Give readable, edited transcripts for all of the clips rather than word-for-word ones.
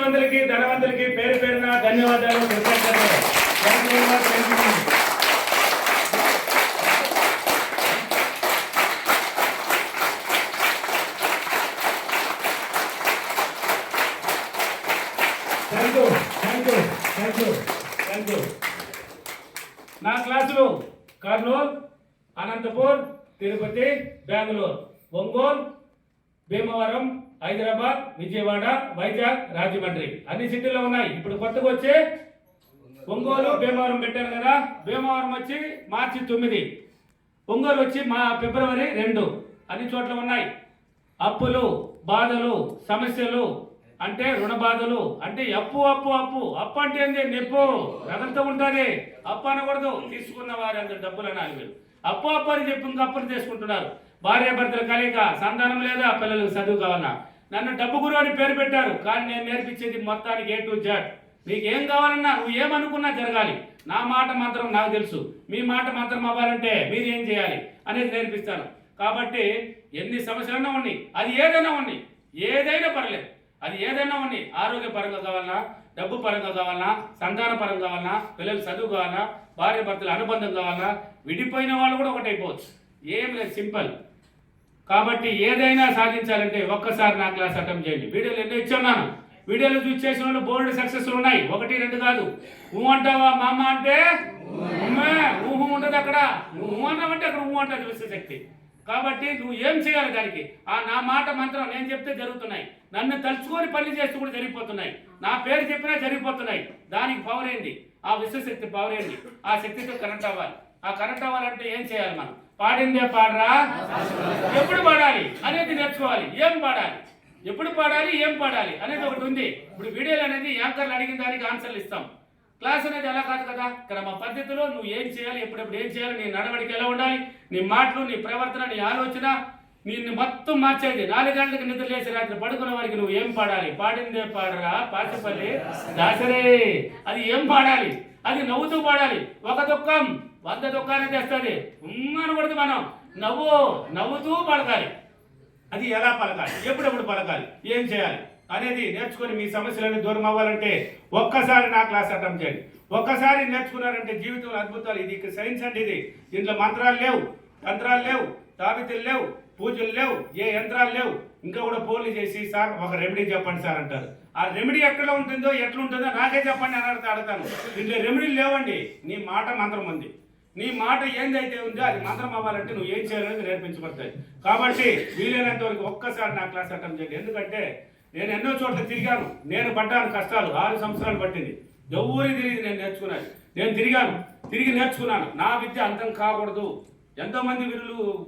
మందికి ధనవంతులకి పేరు పేరున ధన్యవాదాలు. నా క్లాసులు కర్నూలు, అనంతపూర్, తిరుపతి, బెంగళూరు, ఒంగోలు, భీమవరం, హైదరాబాద్, విజయవాడ, వైజాగ్, రాజమండ్రి అన్ని సిటీలో ఉన్నాయి. ఇప్పుడు కొత్తగా వచ్చి ఒంగోలు, భీమవరం పెట్టాను కదా. భీమవరం వచ్చి మార్చి 9, ఒంగోలు వచ్చి ఫిబ్రవరి 2 అన్ని చోట్ల ఉన్నాయి. అప్పులు, బాధలు, సమస్యలు అంటే రుణ బాధలు అంటే అప్పు అప్పు అప్పు అప్పు అంటే ఏంటి? నెప్పు రగంతో ఉంటుంది. అప్పు అనకూడదు, తీసుకున్న వారి అందరు డబ్బులు అనాలి. మీరు అప్పు అప్పు అని చెప్పి ఇంకా అప్పులు చేసుకుంటున్నారు. భార్య భర్తలు కలియక, సంతానం లేదా, పిల్లలకు చదువు కావాలన్నా. నన్ను డబ్బు గురువు అని పేరు పెట్టారు, కానీ నేను నేర్పించేది మొత్తానికి A to Z. నీకు ఏం కావాలన్నా, నువ్వు ఏమనుకున్నా జరగాలి. నా మాట మాత్రం నాకు తెలుసు, మీ మాట మాత్రం అవ్వాలంటే మీరు ఏం చేయాలి అనేది నేర్పిస్తాను. కాబట్టి ఎన్ని సమస్యలన్నా ఉన్నాయి, అది ఏదైనా ఉన్నాయి, ఏదైనా పర్లేదు, అది ఏదైనా ఉన్నాయి. ఆరోగ్య పరంగా కావాలన్నా, డబ్బు పరంగా కావాలన్నా, సంతాన పరంగా కావాలన్నా, పిల్లలు చదువు కావాలన్నా, భార్య భర్తల అనుబంధం కావాలన్నా, విడిపోయిన వాళ్ళు కూడా ఒకటైపోవచ్చు. ఏం లేదు, సింపుల్. కాబట్టి ఏదైనా సాధించాలంటే ఒక్కసారి నా క్లాస్ అటెంప్ట్ చేయండి. వీడియోలు ఎన్నో ఇచ్చున్నాను, వీడియోలు చూసి చేసిన వాళ్ళు బోల్డ్ సక్సెస్లు ఉన్నాయి. 1, 2 కాదు. ఊహ అంటావా మా అమ్మ అంటే ఊహ ఉండదు అక్కడ. నువ్వు అన్నావంటే అక్కడ ఊహ అంటుంది విశ్వశక్తి. కాబట్టి నువ్వు ఏం చేయాలి దానికి? నా మాట మంత్రం నేను చెప్తే జరుగుతున్నాయి. నన్ను తలుచుకొని పని చేస్తూ కూడా జరిగిపోతున్నాయి. నా పేరు చెప్పినా జరిగిపోతున్నాయి. దానికి పవర్ ఏంది? ఆ విశ్వశక్తి పవర్ ఏంది? ఆ శక్తితో కనెక్ట్ అవ్వాలి. ఆ కనెక్ట్ అవ్వాలంటే ఏం చేయాలి? మనం పాడిందే పాడరా, ఎప్పుడు పాడాలి అనేది నేర్చుకోవాలి. ఏం పాడాలి, ఎప్పుడు పాడాలి, ఏం పాడాలి అనేది ఒకటి ఉంది. ఇప్పుడు వీడియోలు అనేది యాంకర్లు అడిగిన దానికి ఆన్సర్లు ఇస్తాం. క్లాస్ అనేది అలా కాదు కదా. క్రమ పద్ధతిలో నువ్వు ఏం చేయాలి, ఎప్పుడెప్పుడు ఏం చేయాలి, నీ నడవడికి ఎలా ఉండాలి, నీ మాటలు, నీ ప్రవర్తన, నీ ఆలోచన, నిన్ను మొత్తం మార్చేది. 4 గంటలకు నిద్ర లేచి రాత్రి పడుకున్న వారికి నువ్వు ఏం పాడాలి? పాడిందే పాడరా పాచపల్లి దాసరే. అది ఏం పాడాలి? అది నవ్వుతూ పాడాలి. ఒక దుఃఖం 100 దుఃఖాన్ని తెస్తుంది. అనకూడదు. మనం నవ్వుతూ పలకాలి. అది ఎలా పలకాలి, ఎప్పుడెప్పుడు పలకాలి, ఏం చేయాలి అనేది నేర్చుకొని మీ సమస్యలను దూరం అవ్వాలంటే ఒక్కసారి నా క్లాస్ అటెంప్ట్ చేయండి. ఒక్కసారి నేర్చుకున్నారంటే జీవితంలో అద్భుతాలు. ఇది సైన్స్ అంటే ఇది. దీంట్లో మంత్రాలు లేవు, తంత్రాలు లేవు, తాబితులు లేవు, పూజలు లేవు, ఏ యంత్రాలు లేవు. ఇంకా కూడా ఫోన్లు చేసి సార్ ఒక రెమెడీ చెప్పండి సార్ అంటారు. ఆ రెమెడీ ఎక్కడ ఉంటుందో ఎట్లుంటుందో నాకే చెప్పండి అని అడుగుతాను. దీంట్లో రెమెడీలు లేవండి. నీ మాట మంత్రం ఉంది. నీ మాట ఏందైతే ఉందో అది మంత్రం అవ్వాలంటే నువ్వు ఏం చేయాలనేది నేర్పించబడతాయి. కాబట్టి వీలైనంత వరకు ఒక్కసారి నా క్లాస్ అటెంప్ట్ చేయండి. ఎందుకంటే నేను ఎన్నో చోట్ల తిరిగాను. నేను పడ్డాను కష్టాలు. 6 సంవత్సరాలు పట్టింది. ఎవరికి తెలియదు నేను నేర్చుకున్నాను. నేను తిరిగి నేర్చుకున్నాను. నా విద్య అంతం కాకూడదు. ఎంతోమంది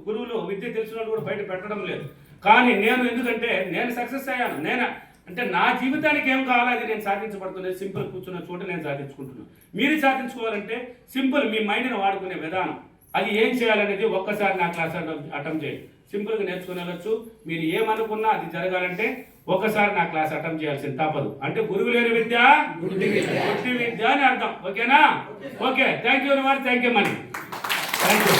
గురువులు విద్య తెలిసిన వాళ్ళు కూడా బయట పెట్టడం లేదు. కానీ నేను ఎందుకంటే నేను సక్సెస్ అయ్యాను. అంటే నా జీవితానికి ఏం కావాలో అది నేను సాధించబడుతున్నది. సింపుల్ కూర్చున్న చోట నేను సాధించుకుంటున్నాను. మీరు సాధించుకోవాలంటే సింపుల్ మీ మైండ్ని వాడుకునే విధానం, అది ఏం చేయాలనేది ఒక్కసారి నా క్లాస్ అటెంప్ట్ చేయండి. సింపుల్గా నేర్చుకుని వెళ్ళొచ్చు. మీరు ఏమనుకున్నా అది జరగాలంటే ఒకసారి నా క్లాస్ అటెంప్ట్ చేయాల్సింది తప్పదు. అంటే గురువు లేని విద్య గుడ్డి విద్య అని అర్థం. ఓకేనా? Okay. Thank you. Thank you money. Thank you.